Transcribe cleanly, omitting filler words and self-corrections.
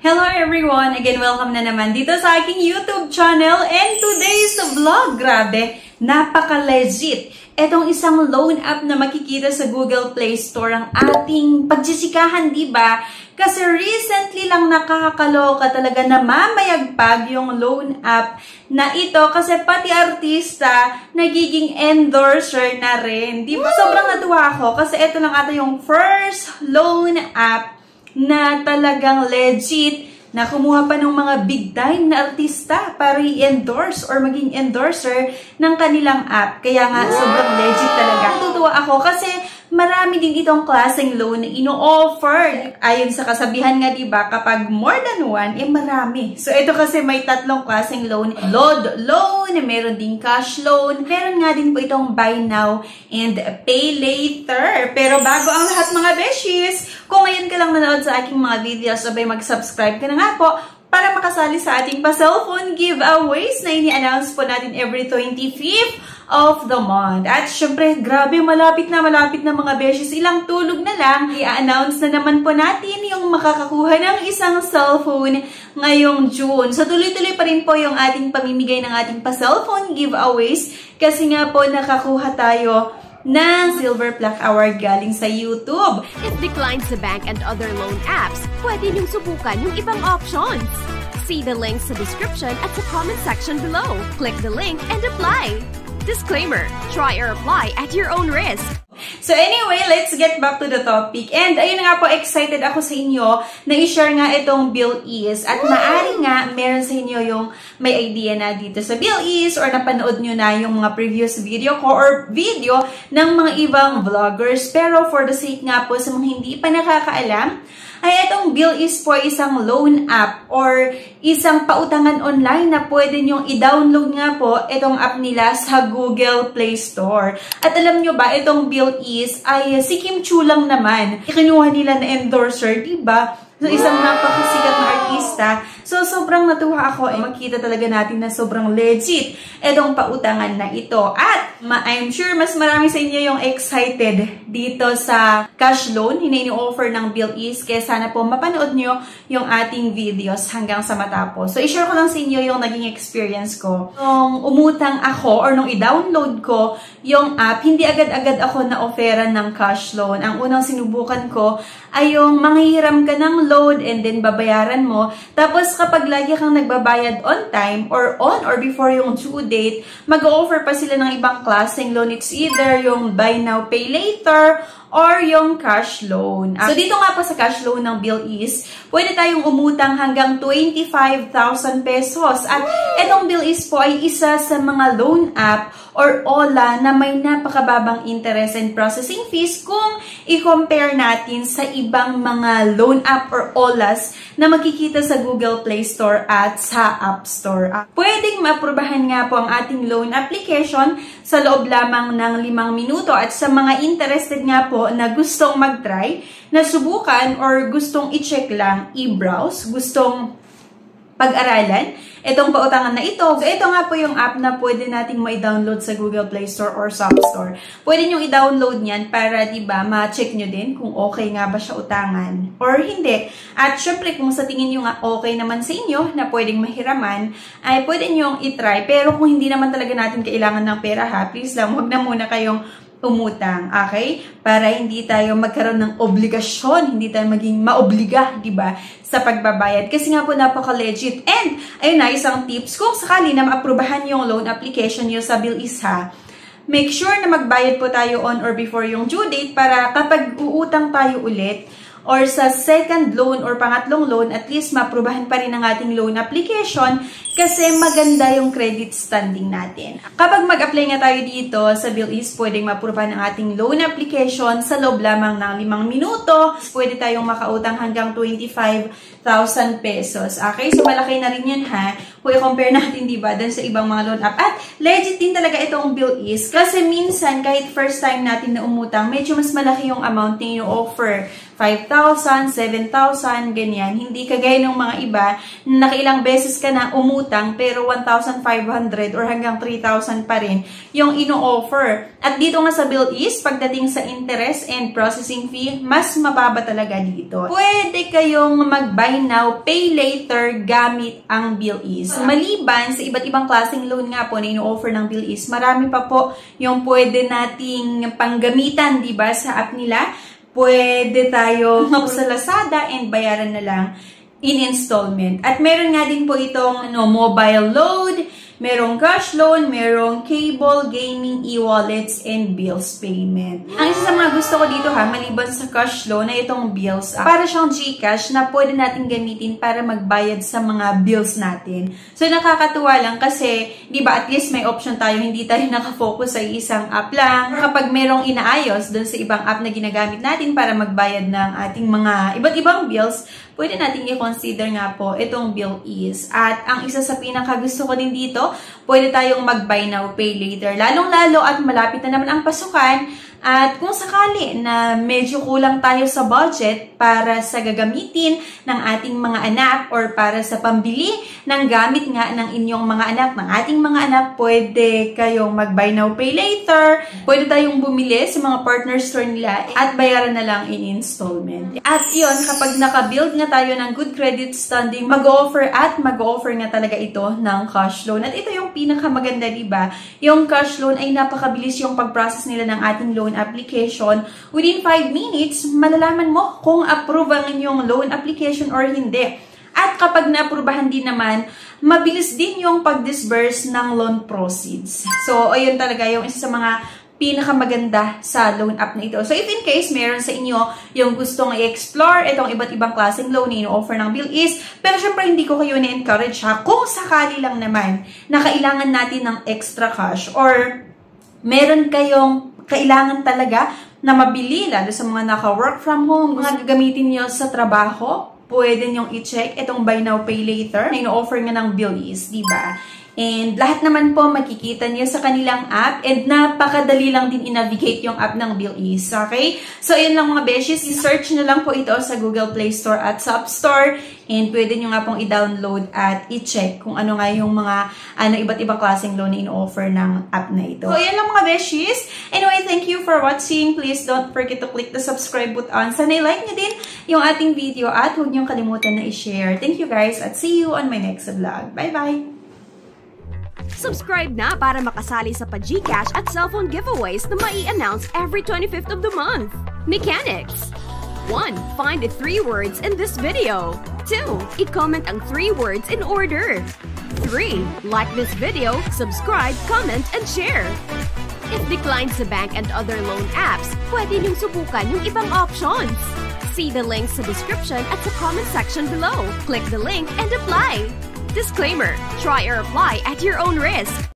Hello everyone! Again, welcome na naman dito sa aking YouTube channel. And today's vlog, grabe, napaka-legit. Etong isang loan app na makikita sa Google Play Store ang ating pagsisikahan, diba? Kasi recently lang nakakaloka talaga na mamayagpag yung loan app na ito kasi pati artista nagiging endorser na rin. Diba? Sobrang natuwa ako kasi ito lang ata yung first loan app na talagang legit na kumuha pa ng mga big time na artista para i-endorse or maging endorser ng kanilang app. Kaya nga, sobrang legit talaga. Natutuwa ako kasi marami din itong klaseng loan na ino-offer. Ayon sa kasabihan nga, diba, kapag more than one, marami. So, ito kasi may tatlong klaseng loan. Loan, meron din cash loan, meron nga din po itong buy now and pay later. Pero bago ang lahat mga beshies, kung ngayon ka lang nanood sa aking mga videos, sabay mag-subscribe ka na nga po para makasali sa ating pa-cellphone giveaways na ini-announce po natin every 25th of the month. At syempre, grabe, malapit na mga beshes. Ilang tulog na lang, i-announce na naman po natin yung makakakuha ng isang cellphone ngayong June. So, tuloy-tuloy pa rin po yung ating pamimigay ng ating pa-cellphone giveaways kasi nga po nakakuha tayo ng Silver Plaque Award galing sa YouTube. If declined sa bank and other loan apps, pwede niyong subukan yung ibang options. See the links sa description at sa comment section below. Click the link and apply. Disclaimer, try or apply at your own risk. So anyway, let's get back to the topic. And ayun nga po, excited ako sa inyo na i-share nga itong BillEase. At maaari nga, meron sa inyo yung may idea na dito sa BillEase or napanood nyo na yung mga previous video ko or video ng mga ibang vloggers. Pero for the sake nga po sa mga hindi pa nakakaalam, ay itong BillEase po isang loan app or isang pautangan online na pwede nyong i-download nga po itong app nila sa Google Play Store. At alam nyo ba, itong BillEase ay si Kim Chiu lang naman. Ikinuha nila na endorser, diba? So, isang napakasikat na artista. So, sobrang natuwa ako. Makita talaga natin na sobrang legit itong pautangan na ito. At, I'm sure mas marami sa inyo yung excited dito sa cash loan na ini-offer ng BillEase. Kaya sana po mapanood nyo yung ating videos hanggang sa matapos. So, i-share ko lang sa inyo yung naging experience ko. Nung umutang ako or nung i-download ko yung app, hindi agad-agad ako na-offeran ng cash loan. Ang unang sinubukan ko ay yung manghihiram ka ng load and then babayaran mo. Tapos kapag lagi kang nagbabayad on time or on or before yung due date, mag-offer pa sila ng ibang klaseng loan. It's either yung buy now, pay later or yung cash loan. So dito nga po sa cash loan ng BillEase, pwede tayong umutang hanggang 25,000 pesos. At itong BillEase po ay isa sa mga loan app or OLA na may napakababang interest and processing fees kung i-compare natin sa ibang mga loan app or OLAs na makikita sa Google Play Store at sa App Store. Pwedeng maaprubahan nga po ang ating loan application sa loob lamang ng 5 minuto at sa mga interested nga po na gustong mag-try, na subukan or gustong i-check lang, i-browse, gustong pag-aralan itong pautangan na ito. So, ito nga po yung app na pwede nating ma-download sa Google Play Store or sa App Store. Pwede nyo i-download yan para, diba, ma-check nyo din kung okay nga ba siya utangan or hindi. At syempre, kung sa tingin nyo nga okay naman sa inyo na pwedeng mahiraman, ay pwede nyo i-try. Pero kung hindi naman talaga natin kailangan ng pera, please lang, huwag na muna kayong umutang, okay? Para hindi tayo magkaroon ng obligasyon, hindi tayo maging maobliga, diba, sa pagbabayad. Kasi nga po, napaka-legit. And, ayun na, isang tips, kung sakali na maaprubahan yung loan application nyo sa BillEase, make sure na magbayad po tayo on or before yung due date para kapag uutang tayo ulit, or sa second loan or pangatlong loan, at least maaprubahan pa rin ang ating loan application kasi maganda yung credit standing natin. Kapag mag-apply nga tayo dito sa BillEase, pwedeng maaprubahan ang ating loan application sa loob lamang ng 5 minuto. Pwede tayong makautang hanggang 25,000 pesos. Okay? So, malaki na rin yun, ha? Kung i-compare natin, diba, dun sa ibang mga loan app. At legit din talaga itong BillEase kasi minsan, kahit first time natin na umutang, medyo mas malaki yung amount na i-offer 5,000, 7,000, ganyan. Hindi kagaya ng mga iba na nakailang beses ka na umutang pero 1,500 or hanggang 3,000 pa rin yung ino-offer. At dito nga sa BillEase, pagdating sa interest and processing fee, mas mababa talaga dito. Pwede kayong mag-buy now, pay later gamit ang BillEase. Maliban sa iba't ibang klaseng loan nga po na ino-offer ng BillEase, marami pa po yung pwede nating panggamitan, diba, sa app nila. Pwede tayo sa Lazada and bayaran na lang in installment. At meron nga din po itong mobile load, merong cash loan, merong cable, gaming, e-wallets, and bills payment. Ang isa sa mga gusto ko dito maliban sa cash loan na itong bills, para siyang GCash na pwede natin gamitin para magbayad sa mga bills natin. So, nakakatuwa lang kasi, di ba, at least may option tayo, hindi tayo nakafocus sa isang app lang. Kapag merong inaayos dun sa ibang app na ginagamit natin para magbayad ng ating mga iba't ibang bills, pwede natin i-consider nga po itong BillEase. At ang isa sa pinakagusto ko din dito, pwede tayong mag-buy now, pay later. Lalong-lalo at malapit na naman ang pasukan. At kung sakali na medyo kulang tayo sa budget para sa gagamitin ng ating mga anak or para sa pambili ng gamit nga ng inyong mga anak, ng ating mga anak, pwede kayong mag-buy now, pay later. Pwede tayong bumili sa mga partner store nila at bayaran na lang in installment. At yun, kapag naka-build nga tayo ng good credit standing, mag-offer nga talaga ito ng cash loan. At ito yung pinakamaganda, diba? Yung cash loan ay napakabilis yung pag-process nila ng ating loan application. Within 5 minutes, malalaman mo kung approve ang inyong loan application or hindi. At kapag na-approvehan din naman, mabilis din yung pag-disburse ng loan proceeds. So, ayun talaga yung isa sa mga pinakamaganda sa loan app na ito. So, if in case meron sa inyo yung gustong i-explore itong iba't ibang klaseng loan na ino-offer ng BillEase, pero syempre hindi ko kayo na-encourage kung sakali lang naman na kailangan natin ng extra cash or meron kayong kailangan talaga na mabili, lalo sa mga naka-work from home, mga gagamitin nyo sa trabaho, pwede nyong i-check itong buy now, pay later na ino-offer nga ng BillEase, diba? And lahat naman po makikita niyo sa kanilang app and napakadali lang din i-navigate yung app ng BillEase, okay? So, yun lang mga beshies. I-search nyo lang po ito sa Google Play Store at sa App Store and pwede nyo nga pong i-download at i-check kung ano nga yung mga iba't ibang klaseng loan na in-offer ng app na ito. So, yun lang mga beshies. Anyway, thank you for watching. Please don't forget to click the subscribe button. Sana i-like nyo din yung ating video at huwag nyo kalimutan na i-share. Thank you guys at see you on my next vlog. Bye-bye! Subscribe na para makasali sa pa-GCash at cellphone giveaways na mai-announce every 25th of the month. Mechanics. 1. Find the 3 words in this video. 2. I-comment ang 3 words in order. 3. Like this video, subscribe, comment, and share. If declined sa bank and other loan apps, pwede niyong subukan yung ibang options. See the links sa description at sa comment section below. Click the link and apply. Disclaimer: try or apply at your own risk.